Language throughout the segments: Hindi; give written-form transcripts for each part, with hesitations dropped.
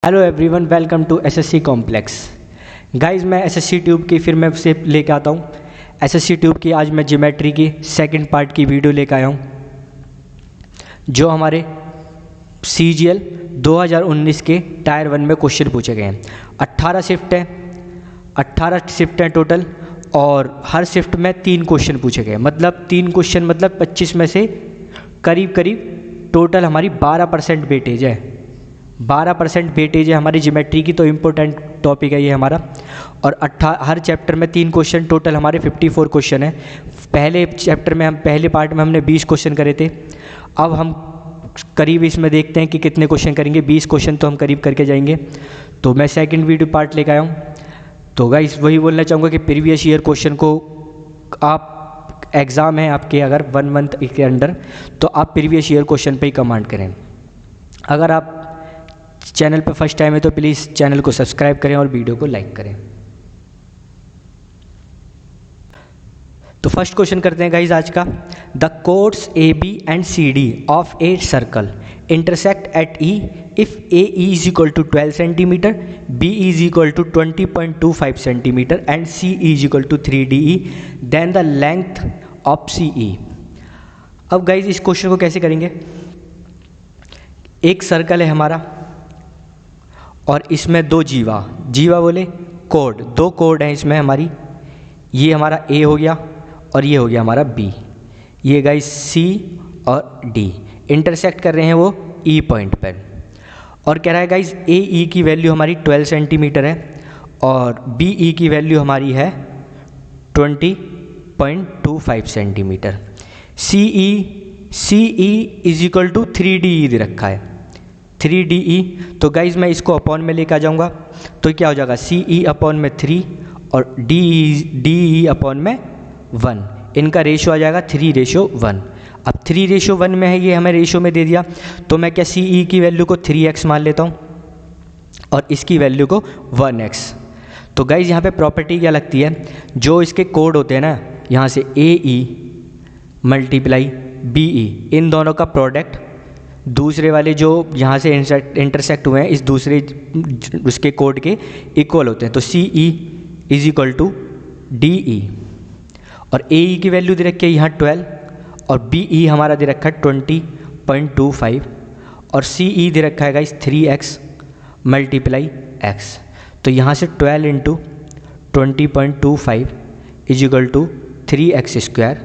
Hello everyone, welcome to SSC complex. Guys, मैं एसएससी ट्यूब की फिर मैं से लेके आता हूँ। एसएससी ट्यूब की आज मैं ज्योमेट्री की सेकंड पार्ट की वीडियो लेकर आया हूँ, जो हमारे CGL 2019 के टायर 1 में क्वेश्चन पूछे गए हैं। 18 शिफ्ट हैं टोटल, और हर शिफ्ट में 3 क्वेश्चन पूछे गए। मतलब 3 क्वेश्चन मतलब 25 में से करीब करीब टोटल हमारी 12% वेटेज है। 12% वेटेज है हमारी ज्योमेट्री की, तो इम्पोर्टेंट टॉपिक है ये हमारा। और हर चैप्टर में 3 क्वेश्चन, टोटल हमारे 54 क्वेश्चन है। पहले चैप्टर में पहले पार्ट में हमने 20 क्वेश्चन करे थे। अब हम करीब इसमें देखते हैं कि कितने क्वेश्चन करेंगे। 20 क्वेश्चन तो हम करीब करके जाएंगे। तो मैं सेकंड वीडियो पार्ट लेकर आया हूँ। तो गाइस, वही बोलना चाहूँगा कि प्रीवियस ईयर क्वेश्चन को आप एग्ज़ाम है आपके अगर 1 मंथ के अंडर, तो आप प्रीवियस ईयर क्वेश्चन पे ही कमांड करें। अगर आप चैनल पर फर्स्ट टाइम है तो प्लीज़ चैनल को सब्सक्राइब करें और वीडियो को लाइक करें। तो फर्स्ट क्वेश्चन करते हैं गाइज आज का। The chords AB and CD of a circle intersect at E if AE is equal to 12 centimetre, B is equal to 20.25 centimetre and C is equal to 3DE, then the length of CE। अब गाइज इस क्वेश्चन को कैसे करेंगे। एक सर्कल है हमारा और इसमें 2 जीवा बोले कोड, 2 कोड हैं इसमें हमारी। ये हमारा A हो गया और ये हो गया हमारा B। ये गाइस C और D इंटरसेक्ट कर रहे हैं वो E पॉइंट पर। और कह रहा है गाइस AE की वैल्यू हमारी 12 सेंटीमीटर है और BE की वैल्यू हमारी है 20.25 centimetre. CE is equal to 3DE दे रखा है, 3DE। तो गाइज मैं इसको अपॉन में लेकर आ जाऊँगा, तो क्या हो जाएगा CE अपॉन में 3 और DE अपॉन में 1। इनका रेशो आ जाएगा 3:1। अब 3:1 में है, ये हमें रेशो में दे दिया, तो मैं क्या CE की वैल्यू को 3x मान लेता हूँ और इसकी वैल्यू को 1x। तो गाइज यहाँ पे प्रॉपर्टी क्या लगती है, जो इसके कोड होते हैं ना, यहाँ से AE मल्टीप्लाई BE, इन दोनों का प्रोडक्ट दूसरे वाले जो यहाँ से इंटरसेक्ट हुए हैं इस दूसरे उसके कोड के इक्वल होते हैं। तो CE is equal to DE और AE की वैल्यू दे रखी है यहाँ 12 और BE हमारा दे रखा है 20.25 और CE दे रखा है गाइस 3x मल्टीप्लाई x। तो यहाँ से 12 into 20.25 is equal to 3x square.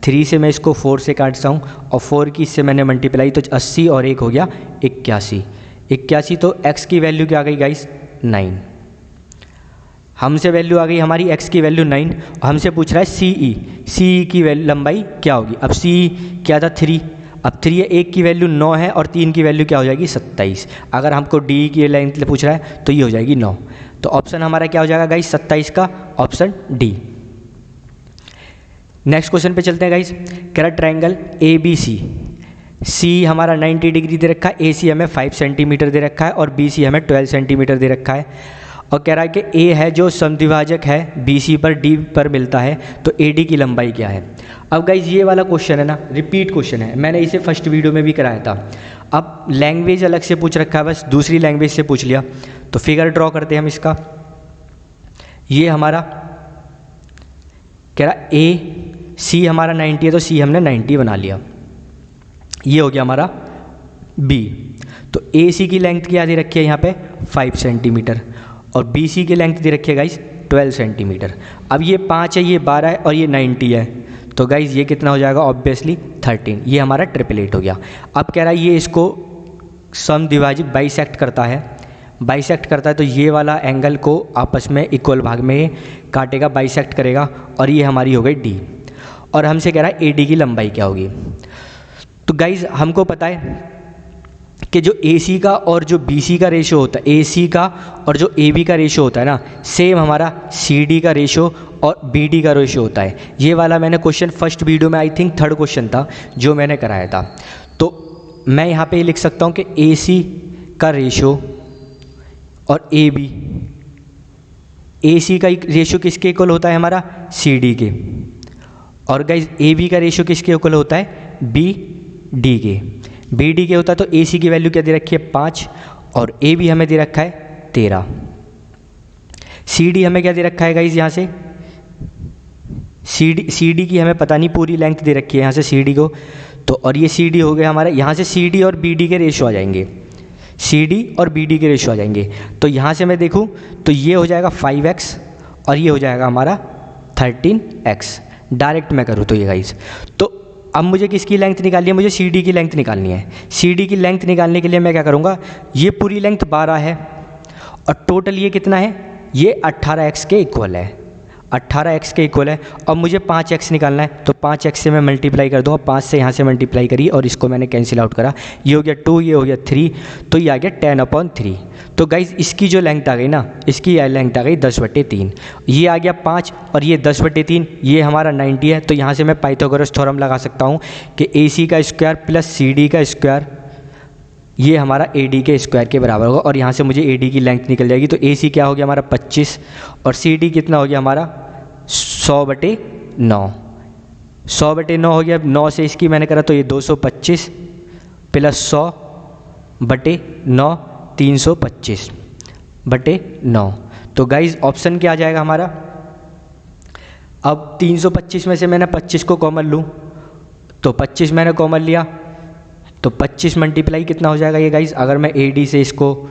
3 से मैं इसको 4 से काटता हूँ और 4 की इससे मैंने मल्टीप्लाई, तो 80 और 1 हो गया 81। तो x की वैल्यू क्या आ गई गाइस 9। हमसे वैल्यू आ गई हमारी x की वैल्यू 9 और हमसे पूछ रहा है CE की लंबाई क्या होगी। अब CE क्या था 3, अब 3 है, 1 की वैल्यू 9 है और 3 की वैल्यू क्या हो जाएगी 27। अगर हमको DE की लेंथ पूछ रहा है तो ये हो जाएगी 9। तो ऑप्शन हमारा क्या हो जाएगा गाइस 27 का ऑप्शन D। नेक्स्ट क्वेश्चन पे चलते हैं गाइस। कह रहा ट्रायंगल ABC, C हमारा 90 डिग्री दे रखा है, AC हमें 5 सेंटीमीटर दे रखा है और BC हमें 12 सेंटीमीटर दे रखा है। और कह रहा है कि A है जो समद्विभाजक है BC पर D पर मिलता है, तो AD की लंबाई क्या है। अब गाइज ये वाला क्वेश्चन है ना, रिपीट क्वेश्चन है, मैंने इसे फर्स्ट वीडियो में भी कराया था। अब लैंग्वेज अलग से पूछ रखा है, बस दूसरी लैंग्वेज से पूछ लिया। तो फिगर ड्रॉ करते हैं हम इसका। ये हमारा कह रहा C हमारा 90 है, तो C हमने 90 बना लिया। ये हो गया हमारा B। तो AC की लेंथ क्या दे रखी है यहाँ पे 5 सेंटीमीटर और BC की लेंथ दे रखी है गाइस 12 सेंटीमीटर। अब ये 5 है, ये 12 है और ये 90 है, तो गाइस ये कितना हो जाएगा ऑब्वियसली 13। ये हमारा ट्रिपलेट हो गया। अब कह रहा है ये इसको समद्विभाजित बाइसेक्ट करता है, तो ये वाला एंगल को आपस में इक्वल भाग में काटेगा, बाइसेक्ट करेगा, और ये हमारी हो गई D। और हमसे कह रहा है AD की लंबाई क्या होगी। तो गाइज हमको पता है कि जो AC का और जो BC का रेशो होता है, AC का और जो AB का रेशो होता है ना, सेम हमारा CD का रेशो और BD का रेशो होता है। ये वाला मैंने क्वेश्चन फर्स्ट वीडियो में, आई थिंक 3rd क्वेश्चन था जो मैंने कराया था। तो मैं यहाँ पे लिख सकता हूँ कि AC का रेशो और AC का रेशो किसके इक्वल होता है हमारा CD के, और गाइज AB का रेशो किसके इक्वल होता है BD के। BD के होता है, तो AC की वैल्यू क्या दे रखी है 5 और ए भी हमें दे रखा है 13। सी डी हमें क्या दे रखा है गाइज, यहाँ से सी डी की हमें पता नहीं पूरी लेंथ दे रखी है यहाँ से सी डी को, तो और ये सी डी हो गया हमारा, यहाँ से सी डी और बी डी के रेशो आ जाएंगे, सी डी और बी डी के रेशो आ जाएंगे। तो यहाँ से मैं देखूँ तो ये हो जाएगा 5x और ये हो जाएगा हमारा 13x। डायरेक्ट मैं करूँ तो ये गाइज, तो अब मुझे किसकी लेंथ निकालनी है, मुझे सी डी की लेंथ निकालनी है। सी डी की लेंथ निकालने के लिए मैं क्या करूँगा, ये पूरी लेंथ 12 है और टोटल ये कितना है, ये 18x के इक्वल है, 18x के इक्वल है। अब मुझे 5x निकालना है, तो 5x से मैं मल्टीप्लाई कर दूँगा, 5 से यहाँ से मल्टीप्लाई करी और इसको मैंने कैंसिल आउट करा, ये हो गया 2, ये हो गया 3, तो ये आ गया 10/3। तो गाइज़ इसकी जो लेंथ आ गई ना, इसकी लेंथ आ गई 10/3, ये आ गया 5 और ये 10/3, ये हमारा 90 है। तो यहाँ से मैं पाइथागोरस थ्योरम लगा सकता हूँ कि AC का स्क्वायर प्लस CD का स्क्वायर ये हमारा AD के स्क्वायर के बराबर होगा, और यहाँ से मुझे AD की लेंथ निकल जाएगी। तो AC क्या हो गया हमारा 25 और CD कितना हो गया हमारा 100/9, 100/9 हो गया। 9 से इसकी मैंने करा तो ये 225 प्लस 100/9 325/9। तो गाइज़ ऑप्शन क्या आ जाएगा हमारा, अब 325 में से मैंने 25 को कॉमन लूँ, तो 25 मैंने कॉमन लिया तो 25 मल्टीप्लाई कितना हो जाएगा ये गाइज़, अगर मैं AD से इसको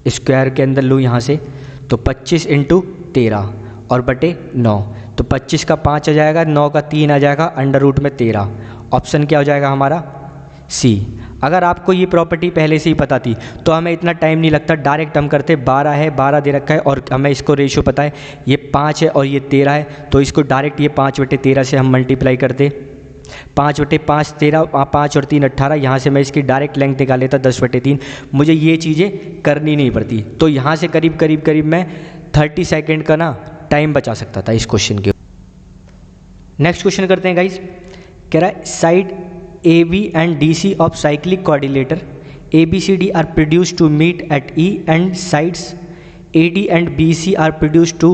स्क्वायर के अंदर लूँ यहाँ से, तो 25 × 13 और बटे 9, तो 25 का 5 आ जाएगा, 9 का 3 आ जाएगा, अंडर रूट में 13। ऑप्शन क्या हो जाएगा हमारा C। अगर आपको ये प्रॉपर्टी पहले से ही पता थी तो हमें इतना टाइम नहीं लगता, डायरेक्ट हम करते। 12 है, 12 दे रखा है और हमें इसको रेशो पता है, ये 5 है और ये 13 है, तो इसको डायरेक्ट ये 5/13 से हम मल्टीप्लाई करते। 5/5 13, 5 और 3 18, यहाँ से मैं इसकी डायरेक्ट लेंथ निकाल लेता 10/3। मुझे ये चीज़ें करनी नहीं पड़ती, तो यहाँ से करीब मैं 30 सेकेंड का ना टाइम बचा सकता था इस क्वेश्चन के। नेक्स्ट क्वेश्चन करते हैं गाइज, कह रहा है side AB and DC of cyclic quadrilateral ABCD are produced to meet at E and sides AD and BC are produced to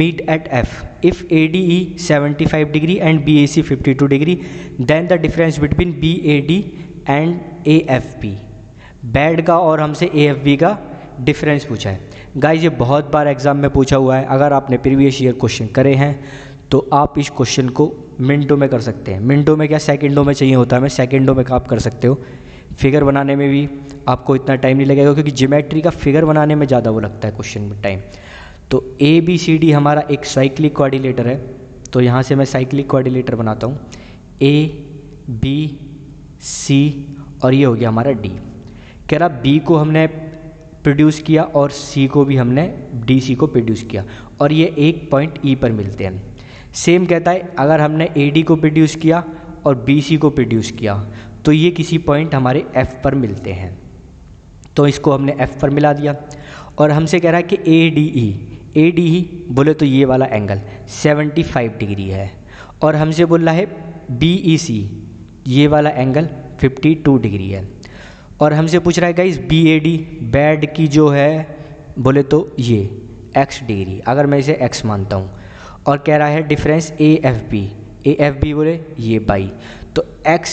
meet at F. If ADE 75 degree and BAC 52 degree, then the difference between BAD and AFB. BAD का और हमसे AFB का डिफरेंस पूछा है। गाइज ये बहुत बार एग्जाम में पूछा हुआ है, अगर आपने प्रीवियस ईयर क्वेश्चन करे हैं तो आप इस क्वेश्चन को मिनटों में कर सकते हैं। मिनटों में क्या, सेकंडों में चाहिए होता है, मैं सेकंडों में आप कर सकते हो। फिगर बनाने में भी आपको इतना टाइम नहीं लगेगा, क्योंकि ज्योमेट्री का फिगर बनाने में ज़्यादा वो लगता है क्वेश्चन में टाइम। तो ABCD हमारा एक साइक्लिक क्वाड्रिलेटर है, तो यहाँ से मैं साइक्लिक क्वाड्रिलेटर बनाता हूँ, ABC और ये हो गया हमारा D। कह रहा B को हमने प्रोड्यूस किया और C को भी हमने DC को प्रोड्यूस किया, और ये एक पॉइंट E पर मिलते हैं। सेम कहता है अगर हमने AD को प्रोड्यूस किया और BC को प्रोड्यूस किया तो ये किसी पॉइंट हमारे F पर मिलते हैं, तो इसको हमने F पर मिला दिया। और हमसे कह रहा है कि ADE बोले तो ये वाला एंगल 75 डिग्री है, और हमसे बोल रहा है BEC ये वाला एंगल 52 डिग्री है, और हमसे पूछ रहा है गाइस BAD की जो है बोले तो ये x डिग्री, अगर मैं इसे x मानता हूँ, और कह रहा है डिफरेंस AFB बोले ये y, तो x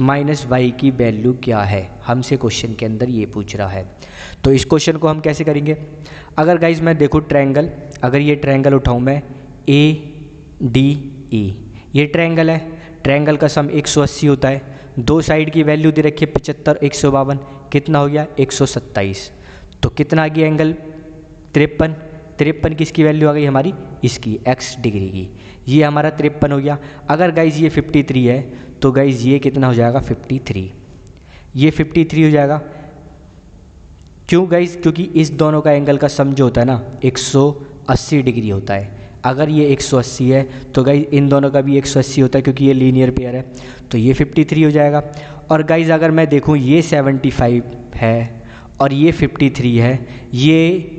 माइनस वाई की वैल्यू क्या है, हमसे क्वेश्चन के अंदर ये पूछ रहा है। तो इस क्वेश्चन को हम कैसे करेंगे, अगर गाइज मैं देखूँ ट्रायंगल, अगर ये ट्रायंगल उठाऊँ मैं ADE, ये ट्रायंगल है, ट्रायंगल का सम 180 होता है, दो साइड की वैल्यू दे रखी है 75 152, कितना हो गया 127, तो कितना आ गया एंगल 53 किसकी वैल्यू आ गई हमारी, इसकी x डिग्री की, ये हमारा 53 हो गया। अगर गाइज ये 53 है तो गाइज ये कितना हो जाएगा 53, ये 53 हो जाएगा। क्यों गाइज, क्योंकि इस दोनों का एंगल का सम जो होता है ना 180 डिग्री होता है। अगर ये 180 है तो गाइज इन दोनों का भी 180 होता है, क्योंकि ये लीनियर पेयर है, तो ये 53 हो जाएगा। और गाइज अगर मैं देखूँ ये 75 है और ये 53 है, ये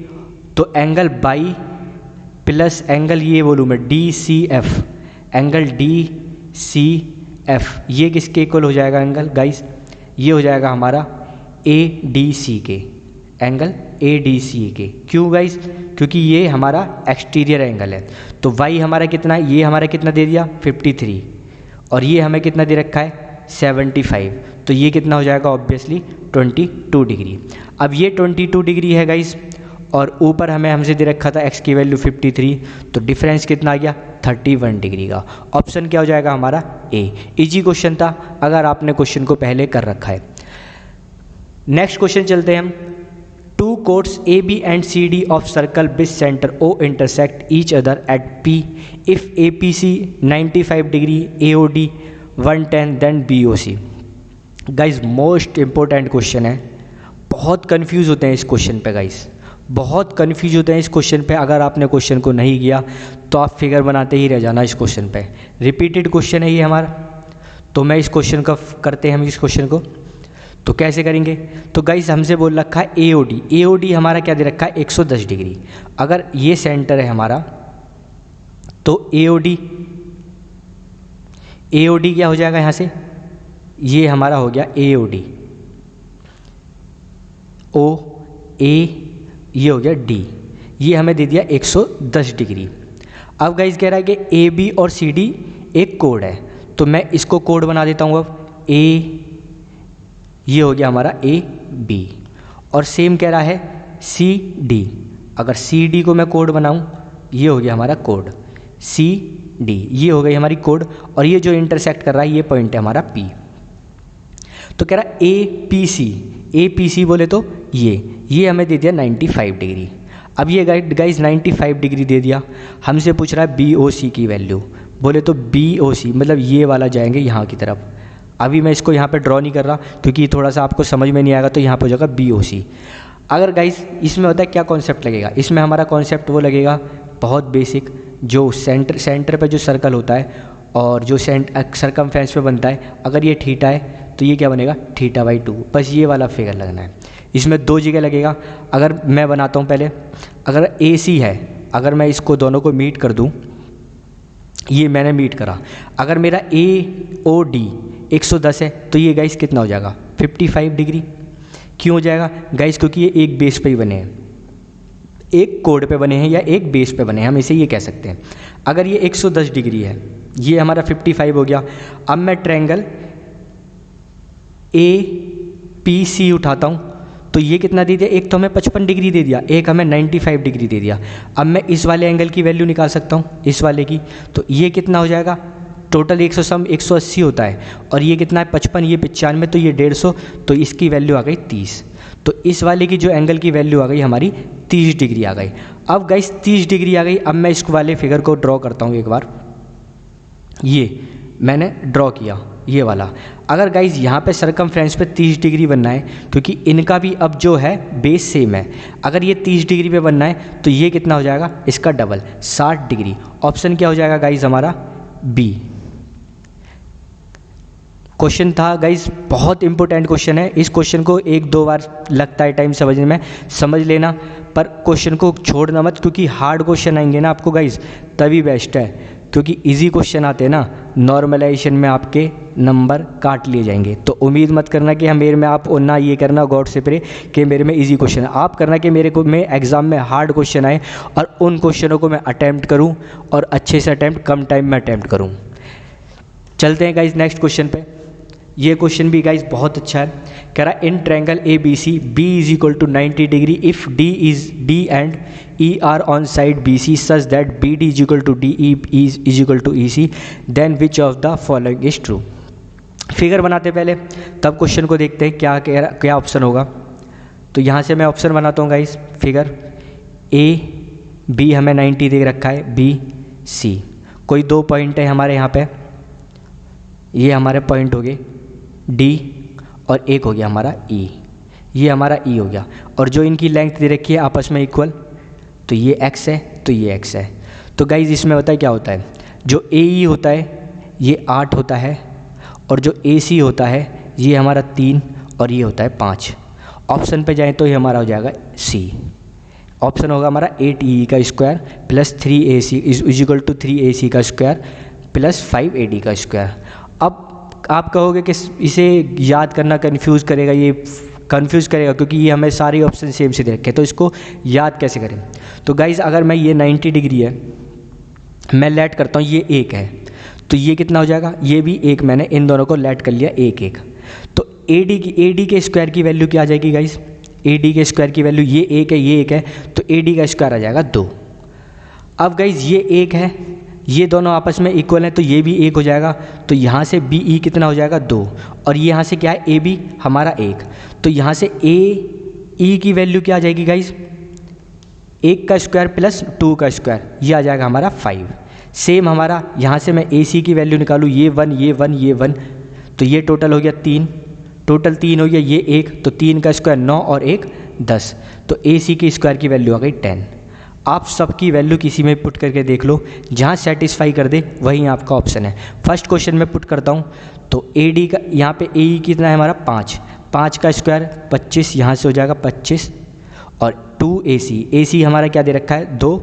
तो एंगल बाई प्लस एंगल ये बोलूँ मैं DCF, एंगल DCF ये किसके इक्वल हो जाएगा एंगल गाइस, ये हो जाएगा हमारा ADC के, एंगल ADC के। क्यों गाइस, क्योंकि ये हमारा एक्सटीरियर एंगल है। तो y हमारा कितना है, ये हमारा कितना दे दिया 53, और ये हमें कितना दे रखा है 75, तो ये कितना हो जाएगा ऑब्वियसली 22 डिग्री। अब ये 22 डिग्री है गाइस, और ऊपर हमसे दे रखा था x की वैल्यू 53, तो डिफरेंस कितना आ गया 31 डिग्री का। ऑप्शन क्या हो जाएगा हमारा ए। इजी क्वेश्चन था अगर आपने क्वेश्चन को पहले कर रखा है। नेक्स्ट क्वेश्चन चलते हैं हम। Two chords A B and C D of circle with centre O intersect each other at P if A P C 95 degree, A O D 110, then B O C. Guys most important question है, बहुत कंफ्यूज होते हैं इस क्वेश्चन पे गाइज, बहुत कंफ्यूज होते हैं इस क्वेश्चन पे। अगर आपने क्वेश्चन को नहीं किया तो आप फिगर बनाते ही रह जाना इस क्वेश्चन पे। रिपीटेड क्वेश्चन है ये हमारा, तो मैं इस क्वेश्चन का करते हैं हम इस क्वेश्चन को। तो कैसे करेंगे, तो गाइस हमसे बोल रखा है ए ओ डी, ए ओ डी हमारा क्या दे रखा है 110 डिग्री। अगर ये सेंटर है हमारा तो ए ओ डी क्या हो जाएगा यहाँ से, ये हमारा हो गया ए ओ डी, ओ ए ये हो गया डी, ये हमें दे दिया 110 डिग्री। अब गाइस कह रहा है कि ए बी और सी डी एक कोड है, तो मैं इसको कोड बना देता हूँ। अब ए ये हो गया हमारा ए बी, और सेम कह रहा है सी डी। अगर सी डी को मैं कोड बनाऊँ, ये हो गया हमारा कोड सी डी, ये हो गई हमारी कोड, और ये जो इंटरसेक्ट कर रहा है ये पॉइंट है हमारा पी। तो कह रहा है ए पी सी बोले तो ये हमें दे दिया 95 डिग्री। अब ये गाइस 95 डिग्री दे दिया, हमसे पूछ रहा है बी ओ सी की वैल्यू, बोले तो बी ओ सी मतलब ये वाला जाएंगे यहाँ की तरफ। अभी मैं इसको यहाँ पे ड्रॉ नहीं कर रहा क्योंकि थोड़ा सा आपको समझ में नहीं आएगा, तो यहाँ पे हो जाएगा बी ओ सी। अगर गाइस इसमें होता है क्या कॉन्सेप्ट लगेगा, इसमें हमारा कॉन्सेप्ट वो लगेगा बहुत बेसिक, जो सेंटर पे जो सर्कल होता है और जो सरकमफ्रेंस पे बनता है, अगर ये थीटा है तो ये क्या बनेगा θ/2, बस ये वाला फिगर लगना है। इसमें दो जगह लगेगा। अगर मैं बनाता हूँ पहले, अगर ए सी है, अगर मैं इसको दोनों को मीट कर दूँ, ये मैंने मीट करा, अगर मेरा ए ओ डी 110 है तो ये गाइस कितना हो जाएगा 55 डिग्री। क्यों हो जाएगा गाइस, क्योंकि ये एक बेस पे ही बने हैं, एक कोड पे बने हैं या एक बेस पे बने हैं, हम इसे ये कह सकते हैं। अगर ये 110 डिग्री है, ये हमारा 55 हो गया। अब मैं ट्रायंगल ए पी सी उठाता हूँ, तो ये कितना दे दिया, एक तो हमें 55 डिग्री दे दिया, एक हमें 95 डिग्री दे दिया। अब मैं इस वाले एंगल की वैल्यू निकाल सकता हूँ, इस वाले की, तो ये कितना हो जाएगा, टोटल 180 होता है, और ये कितना है 55, ये 95, तो ये 150, तो इसकी वैल्यू आ गई 30। तो इस वाले की जो एंगल की वैल्यू आ गई हमारी 30 डिग्री आ गई। अब गाइस 30 डिग्री आ गई। अब मैं इस वाले फिगर को ड्रॉ करता हूँ एक बार, ये मैंने ड्रॉ किया ये वाला। अगर गाइज यहाँ पे सरकमफ्रेंस पे 30 डिग्री बनना है, क्योंकि इनका भी अब जो है बेस सेम है, अगर ये 30 डिग्री पे बनना है तो ये कितना हो जाएगा, इसका डबल 60 डिग्री। ऑप्शन क्या हो जाएगा गाइज हमारा बी। क्वेश्चन था गाइज, बहुत इंपॉर्टेंट क्वेश्चन है। इस क्वेश्चन को एक दो बार लगता है टाइम समझने में, समझ लेना, पर क्वेश्चन को छोड़ना मत, क्योंकि हार्ड क्वेश्चन आएंगे ना आपको गाइज तभी बेस्ट है, क्योंकि इजी क्वेश्चन आते हैं ना नॉर्मलाइजेशन में आपके नंबर काट लिए जाएंगे। तो उम्मीद मत करना कि मेरे में आप ना ये करना गॉड से प्रे कि मेरे में इजी क्वेश्चन है, आप करना कि मेरे को में एग्ज़ाम में हार्ड क्वेश्चन आए और उन क्वेश्चनों को मैं अटैम्प्ट करूं, और अच्छे से अटैम्प्ट कम टाइम में अटैम्प्ट करूं। चलते हैं गाइज नेक्स्ट क्वेश्चन पे। ये क्वेश्चन भी गाइज बहुत अच्छा है। कह रहा है in triangle A B C B is equal to 90 degree if D and E are on side B C such that B D is equal to D E is equal to E C, then which of the following is true. Figure बनाते पहले, तब क्वेश्चन को देखते हैं क्या ऑप्शन होगा। तो यहाँ से मैं ऑप्शन बनाता हूँ गाइज। फिगर ए बी हमें 90 दे रखा है, बी सी कोई दो पॉइंट है हमारे यहाँ पे, ये हमारे पॉइंट हो गए डी और एक हो गया हमारा ई, ये हमारा ई हो गया, और जो इनकी लेंथ दे रखी है आपस में इक्वल, तो ये एक्स है तो ये एक्स है। तो गाइज इसमें होता है क्या होता है, जो ए ई होता है ये 8 होता है, और जो ए सी होता है ये हमारा 3 और ये होता है 5। ऑप्शन पे जाएँ तो ये हमारा हो जाएगा सी। ऑप्शन होगा हमारा 8 ई का square plus 3 A C is equal to 3 A C का स्क्वायर प्लस 5 ए डी का स्क्वायर। अब आप कहोगे कि इसे याद करना कंफ्यूज करेगा, ये कंफ्यूज करेगा क्योंकि ये हमें सारे ऑप्शन सेम से दे रखे हैं, तो इसको याद कैसे करें। तो गाइज अगर मैं ये 90 डिग्री है, मैं लेट करता हूँ, ये एक है, तो ये कितना हो जाएगा, ये भी एक, मैंने इन दोनों को लेट कर लिया एक एक। तो AD के स्क्वायर की वैल्यू क्या आ जाएगी गाइस? AD के स्क्वायर की वैल्यू ये एक है, ये एक है, तो AD का स्क्वायर आ जाएगा 2। अब गाइस ये एक है, ये दोनों आपस में इक्वल हैं तो ये भी एक हो जाएगा, तो यहाँ से BE कितना हो जाएगा 2, और ये यहाँ से क्या है AB हमारा 1, तो यहाँ से AE की वैल्यू क्या आ जाएगी गाइस? 1 का स्क्वायर प्लस 2 का स्क्वायर, ये आ जाएगा हमारा 5। सेम हमारा यहाँ से मैं AC की वैल्यू निकालूँ, ये 1 ये 1 ये 1, तो ये टोटल हो गया 3, टोटल 3 हो गया, ये 1, तो 3 का स्क्वायर 9 और 1 10, तो AC की स्क्वायर की वैल्यू आ गई 10। आप सबकी वैल्यू किसी में पुट करके देख लो, जहाँ सेटिस्फाई कर दे वहीं आपका ऑप्शन है। फर्स्ट क्वेश्चन में पुट करता हूँ, तो AD का यहाँ पे AE कितना है हमारा 5, 5 का स्क्वायर 25, यहाँ से हो जाएगा 25, और 2AC हमारा क्या दे रखा है 2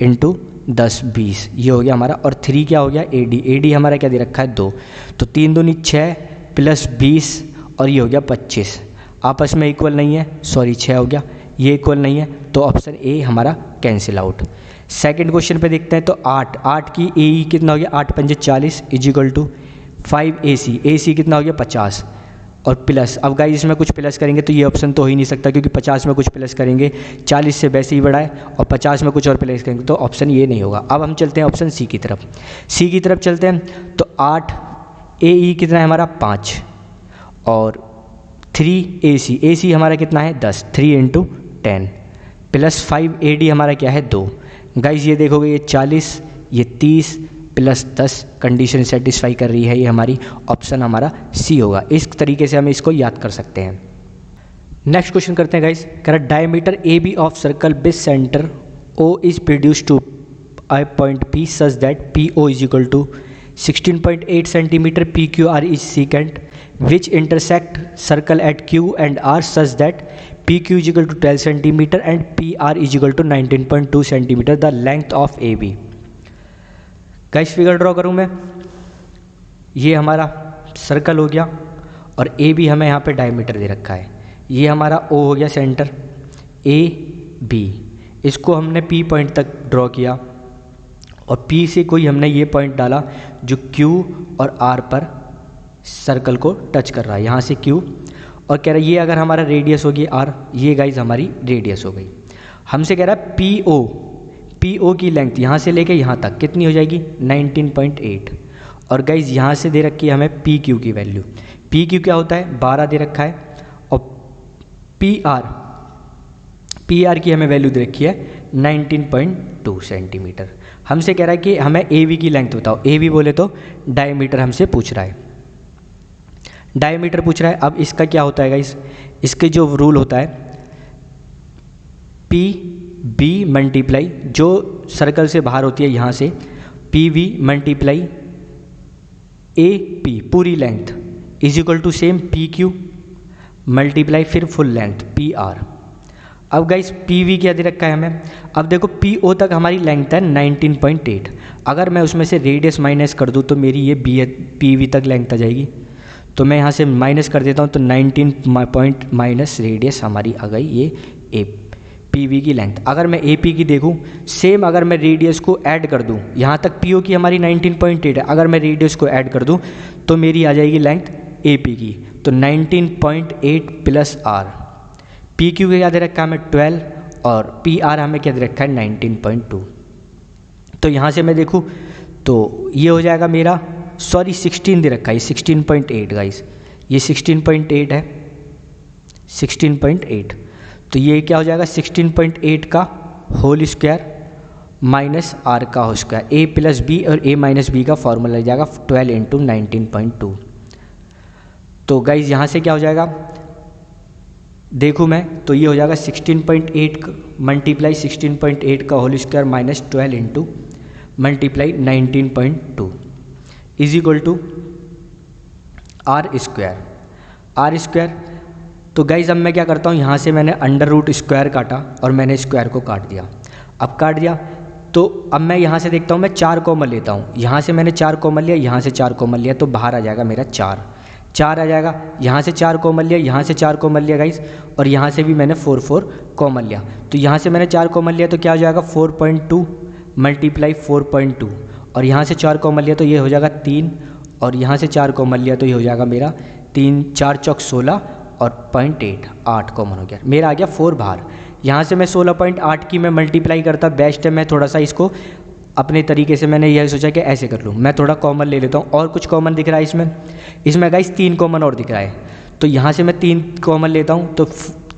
× 10 20, ये हो गया हमारा, और 3 क्या हो गया AD हमारा क्या दे रखा है 2, तो 3 दूनी 6 प्लस 20 और ये हो गया 25, आपस में इक्वल नहीं है, सॉरी 6 हो गया, ये इक्वल नहीं है, तो ऑप्शन ए हमारा कैंसिल आउट। सेकंड क्वेश्चन पे देखते हैं, तो 8 की AE कितना हो गया 8 पंजे 40 इजिकल टू 5 AC कितना हो गया 50, और प्लस, अब गाइस इसमें कुछ प्लस करेंगे तो ये ऑप्शन तो हो ही नहीं सकता, क्योंकि 50 में कुछ प्लस करेंगे 40 से वैसे ही बड़ा है, और 50 में कुछ और प्लस करेंगे तो ऑप्शन ये नहीं होगा। अब हम चलते हैं ऑप्शन सी की तरफ चलते हैं, तो 8 AE कितना है हमारा 5, और 3 AC हमारा कितना है 10, 3 × 10 प्लस 5 AD हमारा क्या है 2। गाइस ये देखोगे ये 40 ये 30 प्लस 10 कंडीशन सेटिस्फाई कर रही है, ये हमारी ऑप्शन हमारा सी होगा। इस तरीके से हम इसको याद कर सकते हैं। नेक्स्ट क्वेश्चन करते हैं गाइस, कह रहा diameter AB of circle with centre O is produce to a point P such that PO is equal to 16.8 cm, PQR is secant, which intersect circle at Q and R such that PQ is equal to 12 cm and PR is equal to 19.2 cm, the length of AB। Guys figure draw करूँ मैं, ये हमारा सर्कल हो गया और AB हमें यहाँ पे डायमीटर दे रखा है, ये हमारा O हो गया सेंटर AB, इसको हमने P पॉइंट तक ड्रॉ किया और P से कोई हमने ये पॉइंट डाला जो Q और R पर सर्कल को टच कर रहा है, यहाँ से Q, और कह रहा है ये अगर हमारा रेडियस होगी R, ये गाइज हमारी रेडियस हो गई। हमसे कह रहा है PO की लेंथ यहाँ से लेके यहाँ तक कितनी हो जाएगी 19.8, और गाइज यहाँ से दे रखी है हमें PQ की वैल्यू, PQ क्या होता है 12 दे रखा है, और PR की हमें वैल्यू दे रखी है 19.2 सेंटीमीटर। हमसे कह रहा है कि हमें AB की लेंथ बताओ, AB बोले तो डायमीटर हमसे पूछ रहा है, डायमीटर पूछ रहा है। अब इसका क्या होता है गाइस, इसके जो रूल होता है PB मल्टीप्लाई, जो सर्कल से बाहर होती है यहाँ से PV मल्टीप्लाई AP पूरी length is equal to same PQ multiply फिर फुल लेंथ PR। अब गाइस PV क्या दे रखा है हमें, अब देखो PO तक हमारी लेंथ है 19.8, अगर मैं उसमें से रेडियस माइनस कर दूँ तो मेरी ये PV तक लेंथ आ जाएगी, तो मैं यहाँ से माइनस कर देता हूँ, तो 19 पॉइंट माइनस रेडियस हमारी आ गई ये PV की लेंथ। अगर मैं AP की देखूँ सेम, अगर मैं रेडियस को ऐड कर दूँ, यहाँ तक PO की हमारी 19.8 है, अगर मैं रेडियस को ऐड कर दूँ तो मेरी आ जाएगी लेंथ AP की, तो 19.8 प्लस R। PQ का क्या दे रखा है हमें 12, और PR हमें क्या दे रखा है 19.2। तो यहाँ से मैं देखूँ तो ये हो जाएगा मेरा, सॉरी 16 दे रखा है, 16.8 गाइस, ये 16.8 है 16.8, तो ये क्या हो जाएगा 16.8 का होल स्क्वायर माइनस R का whole square, A plus B और A माइनस B का फॉर्मूला लग जाएगा 12 × 19.2। तो गाइस यहाँ से क्या हो जाएगा देखूँ मैं, तो ये हो जाएगा 16.8 मल्टीप्लाई 16.8 का whole square minus 12 × multiply 19.2 is equal to R square. तो गाइज अब मैं क्या करता हूँ, यहाँ से मैंने अंडर रूट स्क्वायर काटा और मैंने स्क्वायर को काट दिया। अब काट दिया तो अब मैं यहाँ से देखता हूँ, मैं 4 कॉमन लेता हूँ, यहाँ से मैंने 4 कॉमन लिया, यहाँ से 4 कॉमन लिया, तो बाहर आ जाएगा मेरा 4 आ जाएगा, यहाँ से 4 कॉमन लिया, यहाँ से 4 कॉमन लिया गाइज, और यहाँ से भी मैंने 4 कॉमन लिया, तो यहाँ से मैंने 4 कॉमन लिया तो क्या हो जाएगा 4.2 मल्टीप्लाई 4.2, और यहाँ से 4 कॉमन लिया तो ये हो जाएगा 3, और यहाँ से 4 कॉमन लिया तो ये हो जाएगा मेरा 3 4 चौक 16 और 0.8 कॉमन हो गया, मेरा आ गया 4 बाहर। यहाँ से मैं 16.8 की मैं मल्टीप्लाई करता बेस्ट है, मैं थोड़ा सा इसको अपने तरीके से मैंने यही सोचा कि ऐसे कर लूँ, मैं थोड़ा कॉमन ले लेता हूँ। और कुछ कॉमन दिख रहा है इसमें गाइस 3 कॉमन और दिख रहा है, तो यहाँ से मैं 3 कॉमन लेता हूँ, तो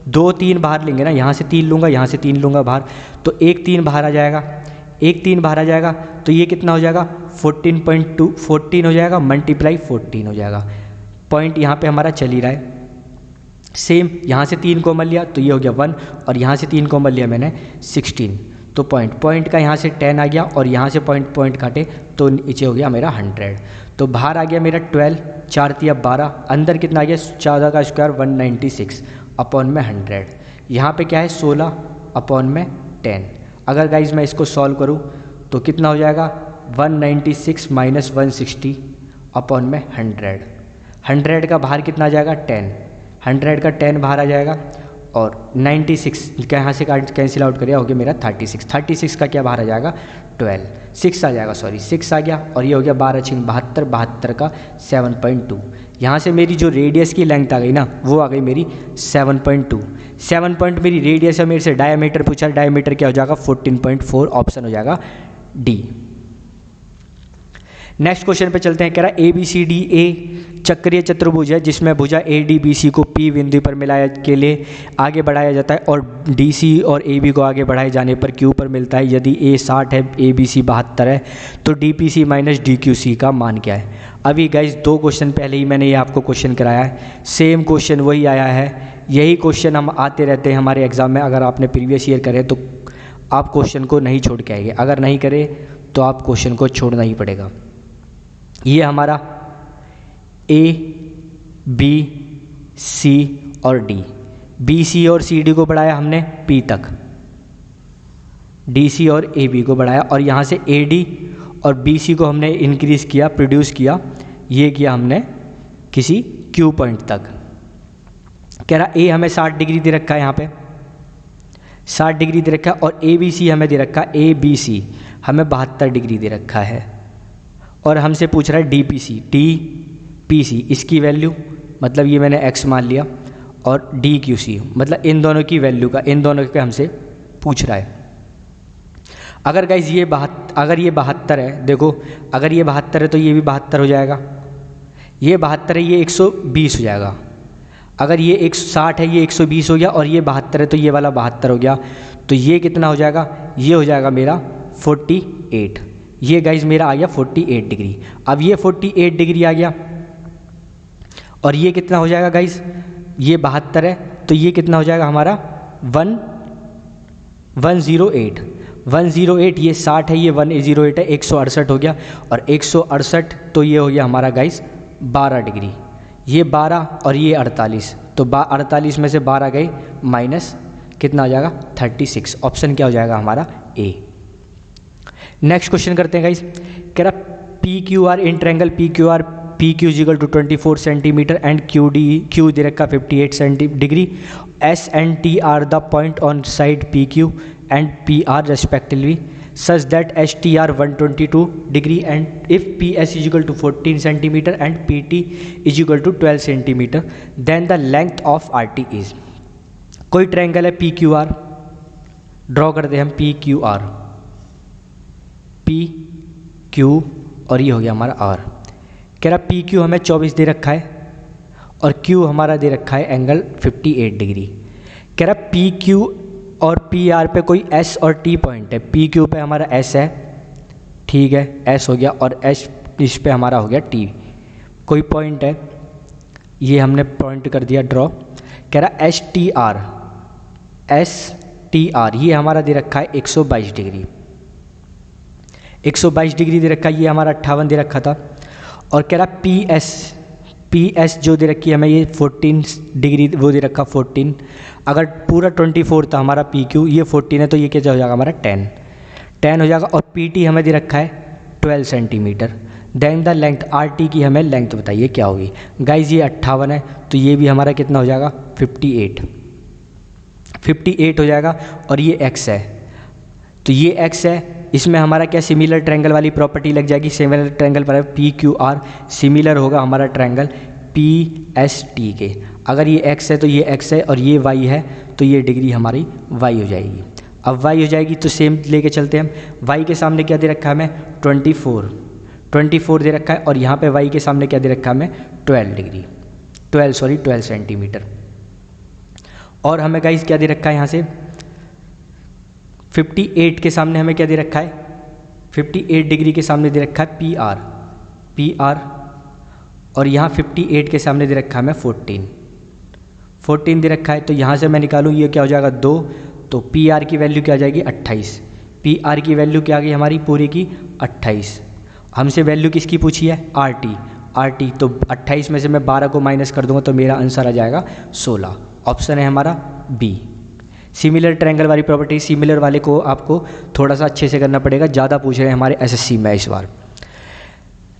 2 3 बाहर लेंगे ना, यहाँ से 3 लूँगा, यहाँ से 3 लूँगा बाहर, तो 1 3 बाहर आ जाएगा, 1 3 बाहर आ जाएगा, तो ये कितना हो जाएगा 14 हो जाएगा, मल्टीप्लाई 14 हो जाएगा। पॉइंट यहाँ पे हमारा चल ही रहा है। सेम यहाँ से 3 कॉमन लिया तो ये हो गया 1, और यहाँ से 3 कॉमन लिया मैंने 16, तो पॉइंट का यहाँ से 10 आ गया, और यहाँ से पॉइंट काटे तो नीचे हो गया मेरा 100। तो बाहर आ गया मेरा 12, 4 तिया 12, अंदर कितना आ गया 14 का स्क्वायर 196 अपॉन में 100। यहाँ पे क्या है 16 अपॉन में 10। अगर गाइज मैं इसको सॉल्व करूँ तो कितना हो जाएगा 196 माइनस 160 अपॉन में 100। 100 का बाहर कितना आ जाएगा 10, 100 का 10 बाहर आ जाएगा, और 96 का यहाँ से कैंसिल आउट करिए, हो गया मेरा 36 का क्या बाहर आ जाएगा 12, 6 आ जाएगा, सॉरी 6 आ गया, और ये हो गया 12 6 72, 72 का 7.2। यहाँ से मेरी जो रेडियस की लेंथ आ गई ना वो आ गई मेरी 7.2। 7 पॉइंट मेरी रेडियस है, मेरे से डायमीटर पूछा, डायमीटर क्या हो जाएगा 14.4, ऑप्शन हो जाएगा डी। नेक्स्ट क्वेश्चन पे चलते हैं। कह रहा है ABCDA चक्रीय चतुर्भुज है जिसमें भुजा ADBC को P बिंदु पर मिलाया के लिए आगे बढ़ाया जाता है और DC और AB को आगे बढ़ाए जाने पर Q पर मिलता है। यदि A 60 है ABC 72 है तो DPC माइनस DQC का मान क्या है। अभी गाइज 2 क्वेश्चन पहले ही मैंने ये आपको क्वेश्चन कराया है, सेम क्वेश्चन वही आया है। यही क्वेश्चन हम आते रहते हैं हमारे एग्ज़ाम में। अगर आपने प्रीवियस ईयर करे तो आप क्वेश्चन को नहीं छोड़ के आएंगे, अगर नहीं करे तो आप क्वेश्चन को छोड़ना ही पड़ेगा। ये हमारा A B C और D, BC और CD को बढ़ाया हमने P तक, DC और AB को बढ़ाया, और यहाँ से AD और BC को हमने इंक्रीज़ किया, प्रोड्यूस किया, ये किया हमने किसी Q पॉइंट तक। कह रहा A हमें 60 डिग्री दे रखा है, यहाँ पे 60 डिग्री दे रखा है, और ABC हमें दे रखा है, ABC हमें 72 डिग्री दे रखा है, और हमसे पूछ रहा है DPC इसकी वैल्यू, मतलब ये मैंने x मान लिया, और DQC मतलब इन दोनों की वैल्यू का, इन दोनों के हमसे पूछ रहा है। अगर गाइज ये 72 है, देखो अगर ये 72 है तो ये भी 72 हो जाएगा, ये 72 है ये 120 हो जाएगा। अगर ये 160 है ये 120 हो गया, और ये 72 है तो ये वाला 72 हो गया, तो ये कितना हो जाएगा, ये हो जाएगा मेरा 48। ये गाइज मेरा आ गया 48 डिग्री। अब ये 48 डिग्री आ गया, और ये कितना हो जाएगा गाइज, ये 72 है तो ये कितना हो जाएगा हमारा 108। ये 60 है, ये 108 है, 168 हो गया, और 168 तो ये हो गया हमारा गाइज 12 डिग्री, ये 12 और ये 48, तो 48 में से 12 गए माइनस कितना हो जाएगा 36। ऑप्शन क्या हो जाएगा हमारा ए। नेक्स्ट क्वेश्चन करते हैं गाइस। कह रहा PQR in triangle PQR PQ equal to 24 centimetre and Q दे रखा 58 degree. S and T are the point on side PQ and PR respectively such that STR 122 degree and if PS is equal to 14 centimeter and PT is equal to 12 centimeter then the length of RT is। कोई ट्रायंगल है PQR, ड्रॉ करते हैं हम PQR, PQ और ये हो गया हमारा R। कह रहा PQ हमें 24 दे रखा है और Q हमारा दे रखा है एंगल 58 डिग्री। कह रहा PQ और PR पे कोई S और T पॉइंट है। PQ पे हमारा S है, ठीक है, S हो गया, और S इस पे हमारा हो गया T। कोई पॉइंट है, ये हमने पॉइंट कर दिया ड्रॉ। कह रहा STR ये हमारा दे रखा है 122 डिग्री, 122 डिग्री दे रखा है, ये हमारा 58 दे रखा था। और कह रहा PS जो दे रखी है हमें ये 14 डिग्री वो दे रखा 14। अगर पूरा 24 था हमारा PQ, ये 14 है तो ये क्या हो जाएगा हमारा 10 हो जाएगा। और PT हमें दे रखा है 12 centimetre. Then the length RT की हमें लेंथ बताइए क्या होगी। गाइज ये 58 है तो ये भी हमारा कितना हो जाएगा 58 हो जाएगा। और ये X है तो ये X है, इसमें हमारा क्या सिमिलर ट्रायंगल वाली प्रॉपर्टी लग जाएगी। सिमिलर ट्रायंगल पर PQR सिमिलर होगा हमारा ट्रायंगल PST के। अगर ये x है तो ये x है और ये y है तो ये डिग्री हमारी y हो जाएगी। अब y हो जाएगी तो सेम लेके चलते हैं हम। y के सामने क्या दे रखा है हमें 24 दे रखा है और यहाँ पे y के सामने क्या दे रखा है हमें 12 सेंटीमीटर। और हमें गाइस क्या दे रखा है यहाँ से 58 के सामने हमें क्या दे रखा है 58 डिग्री के सामने दे रखा है PR और यहाँ 58 के सामने दे रखा है हमें 14 दे रखा है। तो यहाँ से मैं निकालूँ ये क्या हो जाएगा 2, तो PR की वैल्यू क्या आ जाएगी 28। PR की वैल्यू क्या आ गई हमारी पूरी की 28। हमसे वैल्यू किसकी पूछी है RT, तो 28 में से मैं 12 को माइनस कर दूंगा तो मेरा आंसर आ जाएगा 16। ऑप्शन है हमारा B। सिमिलर ट्रायंगल वाली प्रॉपर्टी, सिमिलर वाले को आपको थोड़ा सा अच्छे से करना पड़ेगा, ज़्यादा पूछ रहे हैं हमारे SSC में इस बार।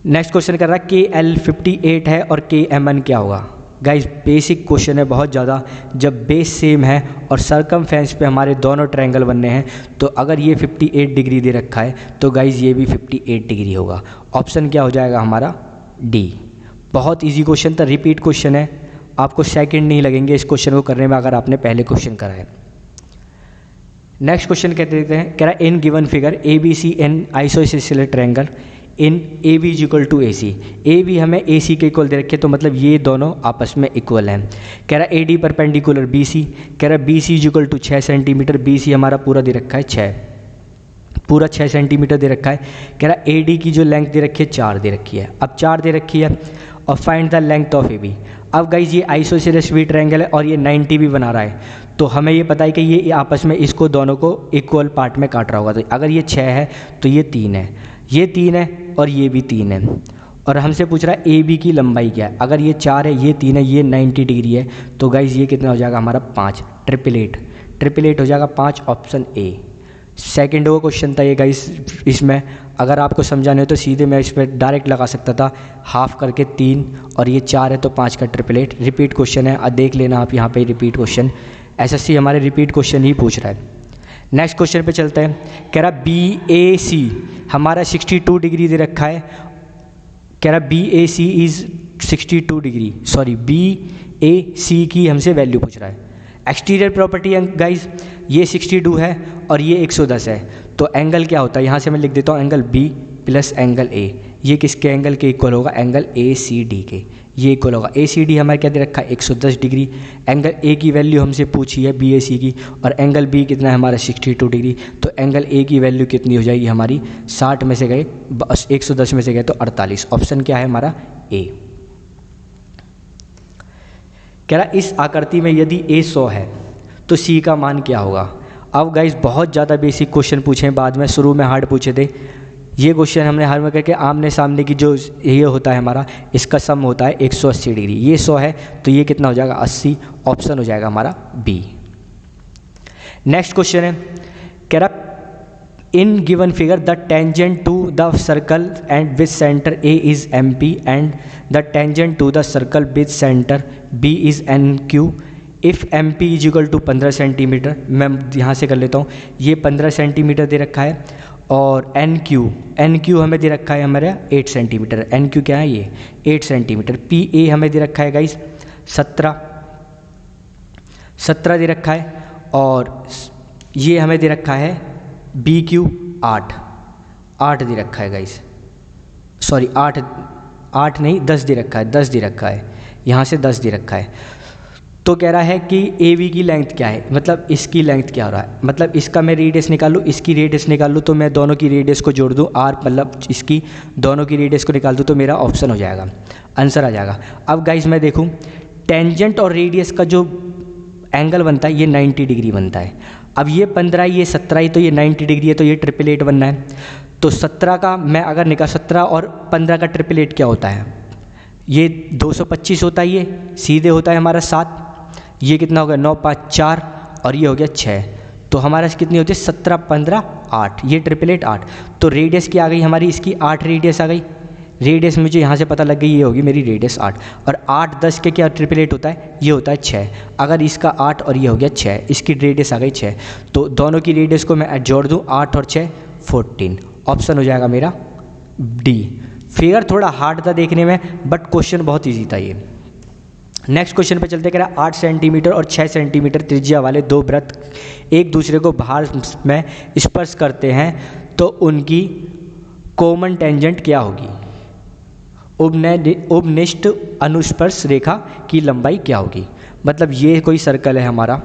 नेक्स्ट क्वेश्चन कर रहा है KL 58 है और KMN क्या होगा। गाइस बेसिक क्वेश्चन है बहुत ज़्यादा। जब बेस सेम है और सरकमफ्रेंस पे हमारे दोनों ट्रायंगल बनने हैं तो अगर ये 58 डिग्री दे रखा है तो गाइस ये भी 58 डिग्री होगा। ऑप्शन क्या हो जाएगा हमारा D। बहुत इजी क्वेश्चन था, रिपीट क्वेश्चन है, आपको सेकंड नहीं लगेंगे इस क्वेश्चन को करने में अगर आपने पहले क्वेश्चन करा है। नेक्स्ट क्वेश्चन कहते देते हैं, कह रहा है in given figure ABC an isosceles triangle in AB is equal to AC। AB हमें AC के इक्वल दे रखे तो मतलब ये दोनों आपस में इक्वल हैं। कह रहा है AD परपेंडिकुलर BC, कह रहा है BC is equal to 6 centimetre. BC हमारा पूरा दे रखा है 6 सेंटीमीटर दे रखा है। कह रहा है AD की जो लेंथ दे रखी है 4 दे रखी है। अब 4 दे रखी है और find the length of AB। अब गाइज ये आइसोसेलेस भी ट्रायंगल है और ये 90 भी बना रहा है, तो हमें ये पता है कि ये आपस में इसको दोनों को इक्वल पार्ट में काट रहा होगा। तो अगर ये 6 है तो ये 3 है, ये 3 है और ये भी 3 है। और हमसे पूछ रहा है AB की लंबाई क्या है। अगर ये 4 है, ये 3 है, ये 90 डिग्री है तो गाइज ये कितना हो जाएगा हमारा 5। ट्रिपलेट हो जाएगा 5, ऑप्शन A। सेकेंड वो क्वेश्चन था ये गाइस। इसमें अगर आपको समझाने हो तो सीधे मैं इस पर डायरेक्ट लगा सकता था, हाफ करके 3 और ये 4 है तो 5 का ट्रिपलेट। रिपीट क्वेश्चन है, देख लेना आप यहाँ पे रिपीट क्वेश्चन। SSC हमारे रिपीट क्वेश्चन ही पूछ रहा है। नेक्स्ट क्वेश्चन पे चलते हैं। कह रहा BAC हमारा 62 डिग्री दे रखा है। कह रहा BAC is 62 degree, sorry BAC की हमसे वैल्यू पूछ रहा है। एक्सटीरियर प्रॉपर्टी गाइज ये 62 है और ये 110 है, तो एंगल क्या होता है यहाँ से मैं लिख देता हूँ angle B plus angle A। ये किसके एंगल के इक्वल होगा, एंगल ACD के, ये इक्वल होगा। ACD हमारे क्या दे रखा है 110 डिग्री। एंगल A की वैल्यू हमसे पूछी है BAC की और एंगल B कितना है हमारा 62 डिग्री। तो एंगल A की वैल्यू कितनी हो जाएगी हमारी 60 में से गए 110 में से गए तो 48। ऑप्शन क्या है हमारा A। कह रहा इस आकृति में यदि A 100 है तो C का मान क्या होगा। अब गाइस बहुत ज़्यादा बेसिक क्वेश्चन पूछे हैं, बाद में शुरू में हार्ड पूछे थे। ये क्वेश्चन हमने हर में करके आमने सामने की जो ये होता है हमारा, इसका सम होता है 180 डिग्री। ये 100 है तो ये कितना हो जाएगा 80। ऑप्शन हो जाएगा हमारा B। नेक्स्ट क्वेश्चन है, कह रहा in given figure the tangent to the circle and with centre A is MP and the tangent to the circle with centre B is NQ if MP is equal to 15 centimetre. मैं यहाँ से कर लेता हूँ, ये 15 सेंटीमीटर दे रखा है और NQ हमें दे रखा है हमारा 8 सेंटीमीटर। NQ क्या है ये 8 सेंटीमीटर। PA हमें दे रखा है गाइस 17 दे रखा है और ये हमें दे रखा है BQ 8 दे रखा है गाइस, सॉरी 8 नहीं 10 दे रखा है, 10 दे रखा है, यहाँ से 10 दे रखा है। तो कह रहा है कि AB की लेंथ क्या है, मतलब इसकी लेंथ क्या हो रहा है, मतलब इसका मैं रेडियस निकाल लूँ, इसकी रेडियस निकाल लूँ तो मैं दोनों की रेडियस को जोड़ दूँ R, मतलब इसकी दोनों की रेडियस को निकाल दूँ तो मेरा ऑप्शन हो जाएगा, आंसर आ जाएगा। अब गाइस मैं देखूँ टेंजेंट और रेडियस का जो एंगल बनता है ये 90 डिग्री बनता है। अब ये 15 ये 17 तो ये 90 डिग्री है तो ये ट्रिपलेट बनना है। तो 17 का मैं अगर निकाल 17 और 15 का ट्रिपलेट क्या होता है, ये 225 होता है, ये सीधे होता है हमारा 7, ये कितना हो गया 9 5 4 और ये हो गया 6, तो हमारा कितनी होती है 17 15 8, ये ट्रिपलेट 8। तो रेडियस क्या आ गई हमारी, इसकी 8 रेडियस आ गई। रेडियस मुझे यहाँ से पता लग गई, ये होगी मेरी रेडियस 8 और 8 10 के क्या ट्रिपलेट होता है, ये होता है 6। अगर इसका 8 और ये हो गया 6, इसकी रेडियस आ गई 6, तो दोनों की रेडियस को मैं जोड़ दूँ 8 और 6 14। ऑप्शन हो जाएगा मेरा D। फिगर थोड़ा हार्ड था देखने में बट क्वेश्चन बहुत ईजी था ये। नेक्स्ट क्वेश्चन पे चलते, कह रहा है 8 सेंटीमीटर और 6 सेंटीमीटर त्रिज्या वाले दो वृत्त एक दूसरे को बाहर में स्पर्श करते हैं तो उनकी कॉमन टेंजेंट क्या होगी? उपनिष्ठ अनुस्पर्श रेखा की लंबाई क्या होगी? मतलब ये कोई सर्कल है हमारा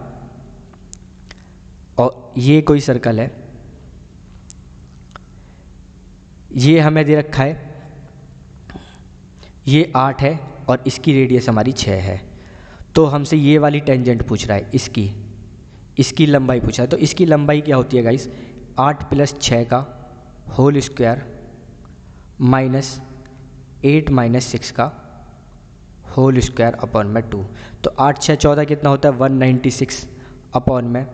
और ये कोई सर्कल है, ये हमें दे रखा है, ये 8 है और इसकी रेडियस हमारी 6 है। तो हमसे ये वाली टेंजेंट पूछ रहा है, इसकी लंबाई पूछा है। तो इसकी लंबाई क्या होती है गाइस? 8 + 6 का होल स्क्वायर माइनस 8 - 6 का होल स्क्वायर अपॉन में 2। तो 8 6 14 कितना होता है? 196 अपॉन में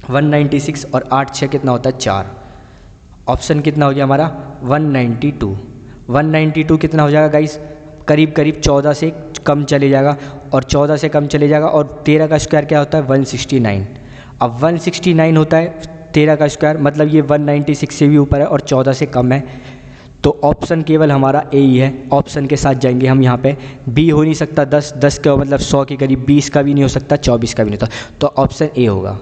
196 और 8 6 कितना होता है? 4। ऑप्शन कितना हो गया हमारा? 192। 192 कितना हो जाएगा गाइस? करीब करीब 14 से कम चले जाएगा और 14 से कम चले जाएगा और 13 का स्क्वायर क्या होता है? 169। अब 169 होता है 13 का स्क्वायर, मतलब ये 196 से भी ऊपर है और 14 से कम है। तो ऑप्शन केवल हमारा ए ही है। ऑप्शन के साथ जाएंगे हम यहाँ पे। बी हो नहीं सकता, 10 का मतलब 100 के करीब, 20 का भी नहीं हो सकता, 24 का भी नहीं होता। तो ऑप्शन ए होगा।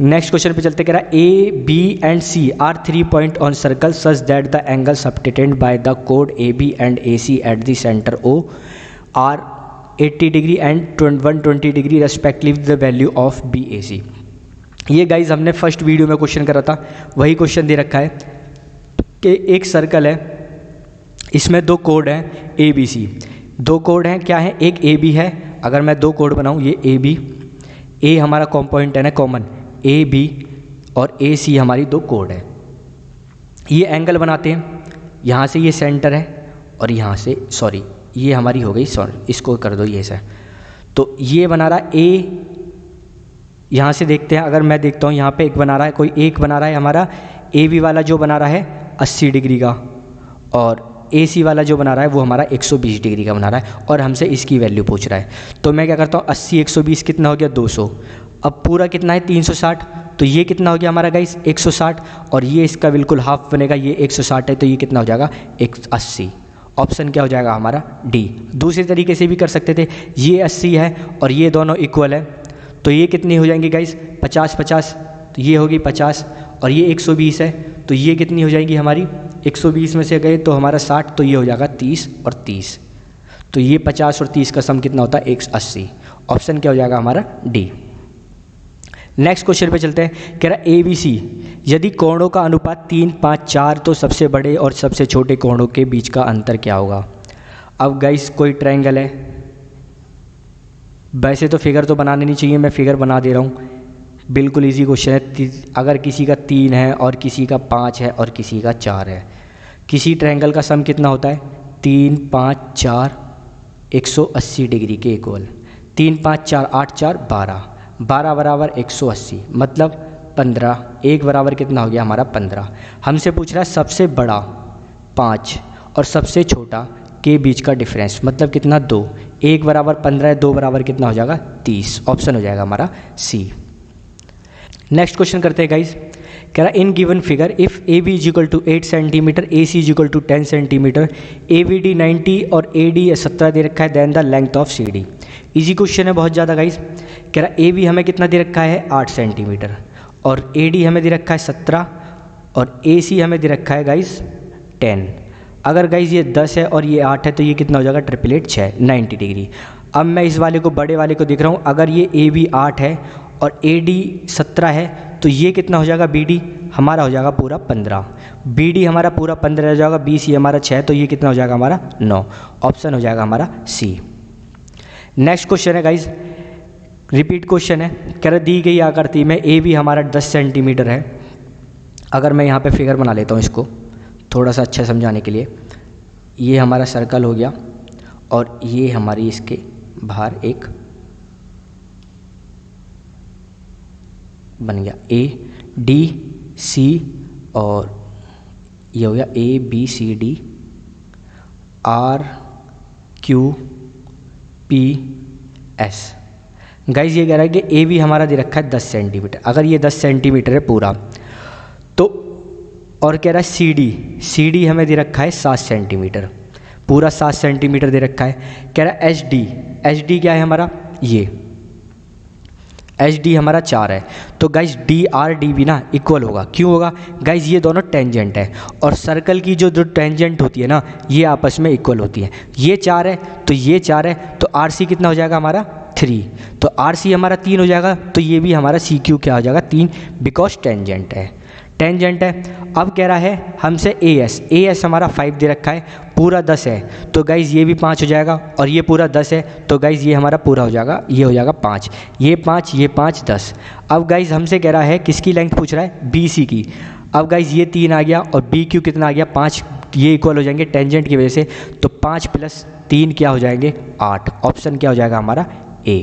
नेक्स्ट क्वेश्चन पे चलते, कह रहा है A B and C are 3 point on circle such that the angle subtended by the कोड A B and A C at the centre O are 80 degree and 120 degree respectively the value of B A C. ये गाइज हमने फर्स्ट वीडियो में क्वेश्चन करा था, वही क्वेश्चन दे रखा है कि एक सर्कल है, इसमें दो कोड हैं ए बी सी। दो कोड हैं, क्या है? एक ए बी है। अगर मैं दो कोड बनाऊँ, ये ए बी, ए हमारा कॉम्पोनेंट है ना कॉमन, ए बी और ए सी हमारी दो कोड है। ये एंगल बनाते हैं, यहाँ से ये सेंटर है और यहाँ से, सॉरी ये हमारी हो गई, सॉरी इसको कर दो ये से। तो ये बना रहा है ए, यहाँ से देखते हैं, अगर मैं देखता हूँ यहाँ पे एक बना रहा है, कोई एक बना रहा है हमारा ए बी वाला जो बना रहा है 80 डिग्री का, और ए सी वाला जो बना रहा है वो हमारा 120 डिग्री का बना रहा है और हमसे इसकी वैल्यू पूछ रहा है। तो मैं क्या करता हूँ, 80 120 कितना हो गया? 200। अब पूरा कितना है? 360। तो ये कितना हो गया हमारा गाइस? 160 और ये इसका बिल्कुल हाफ बनेगा, ये 160 है तो ये कितना हो जाएगा? 180। ऑप्शन क्या हो जाएगा हमारा? डी। दूसरे तरीके से भी कर सकते थे, ये 80 है और ये दोनों इक्वल है तो ये कितनी हो जाएंगी गाइस? 50 50। तो ये होगी 50 और ये 120 है तो ये कितनी हो जाएगी हमारी? 120 में से गए तो हमारा 60, तो ये हो जाएगा 30 और 30। तो ये 50 और 30 का सम कितना होता है? 180। ऑप्शन क्या हो जाएगा हमारा? डी। नेक्स्ट क्वेश्चन पे चलते हैं, कह रहा है ए बी सी यदि कोणों का अनुपात 3 5 4 तो सबसे बड़े और सबसे छोटे कोणों के बीच का अंतर क्या होगा? अब गाइस कोई ट्रायंगल है, वैसे तो फिगर तो बनाने नहीं चाहिए, मैं फिगर बना दे रहा हूँ, बिल्कुल इजी क्वेश्चन है। अगर किसी का 3 है और किसी का 5 है और किसी का 4 है, किसी ट्रायंगल का सम कितना होता है? 3 5 4 180 डिग्री के इक्वल। 3 5 4 8 4 12, 12 बराबर 180 मतलब 15। एक बराबर कितना हो गया हमारा? 15। हमसे पूछ रहा है सबसे बड़ा 5 और सबसे छोटा के बीच का डिफरेंस, मतलब कितना? 2। 1 बराबर 15 है, 2 बराबर कितना हो जाएगा? 30। ऑप्शन हो जाएगा हमारा सी। नेक्स्ट क्वेश्चन करते हैं गाइज, कह रहा in given figure if A B is equal to 8 centimetre, A C is equal to 10 centimetre, A B D 90 और ए डी 17 दे रखा है, then the length of C D. Easy question है बहुत ज़्यादा गाइज। कह रहा ए बी हमें कितना दे रखा है? 8 सेंटीमीटर और ए डी हमें दे रखा है 17 और ए सी हमें दे रखा है गाइज 10। अगर गाइज ये 10 है और ये 8 है तो ये कितना हो जाएगा? 8 6 90 डिग्री। अब मैं इस वाले को, बड़े वाले को देख रहा हूँ, अगर ये ए बी 8 है और ए डी 17 है तो ये कितना हो जाएगा? बी डी हमारा हो जाएगा पूरा 15, बी डी हमारा पूरा 15 हो जाएगा, बी सी हमारा 6 तो ये कितना हो जाएगा हमारा? 9। ऑप्शन हो जाएगा हमारा सी। नेक्स्ट क्वेश्चन है गाइज, रिपीट क्वेश्चन है। कह रहा दी गई आकृति में ए बी हमारा 10 सेंटीमीटर है। अगर मैं यहाँ पे फिगर बना लेता हूँ इसको थोड़ा सा अच्छा समझाने के लिए, ये हमारा सर्कल हो गया और ये हमारी इसके बाहर एक बन गया ए डी सी और ये हो गया A B C D R Q P S. Guys ये कह रहा है कि ए बी हमारा दे रखा है 10 सेंटीमीटर। अगर ये 10 सेंटीमीटर है पूरा तो, और कह रहा है सी डी हमें दे रखा है 7 सेंटीमीटर, पूरा 7 सेंटीमीटर दे रखा है। कह रहा है एच डी, एच डी क्या है हमारा, ये एच डी हमारा 4 है। तो गाइज डी आर डी भी ना इक्वल होगा, क्यों होगा गाइज, ये दोनों टेंजेंट है और सर्कल की जो जो टेंजेंट होती है ना ये आपस में इक्वल होती है। ये 4 है तो ये 4 है, तो आर सी कितना हो जाएगा हमारा 3, तो आर सी हमारा 3 हो जाएगा, तो ये भी हमारा सी क्यू क्या हो जाएगा 3, बिकॉज टेंजेंट है, टेंजेंट है। अब कह रहा है हमसे ए एस हमारा 5 दे रखा है, पूरा 10 है, तो गाइज़ ये भी 5 हो जाएगा, और ये पूरा 10 है तो गाइज़ ये हमारा पूरा हो जाएगा, ये हो जाएगा 5, ये 5 ये 5 10। अब गाइज़ हमसे कह रहा है किसकी लेंथ पूछ रहा है, बी सी की। अब गाइज़ ये 3 आ गया और बी क्यू कितना आ गया 5, ये इक्वल हो जाएंगे टेंजेंट की वजह से, तो 5 + 3 क्या हो जाएंगे 8। ऑप्शन क्या हो जाएगा हमारा ए।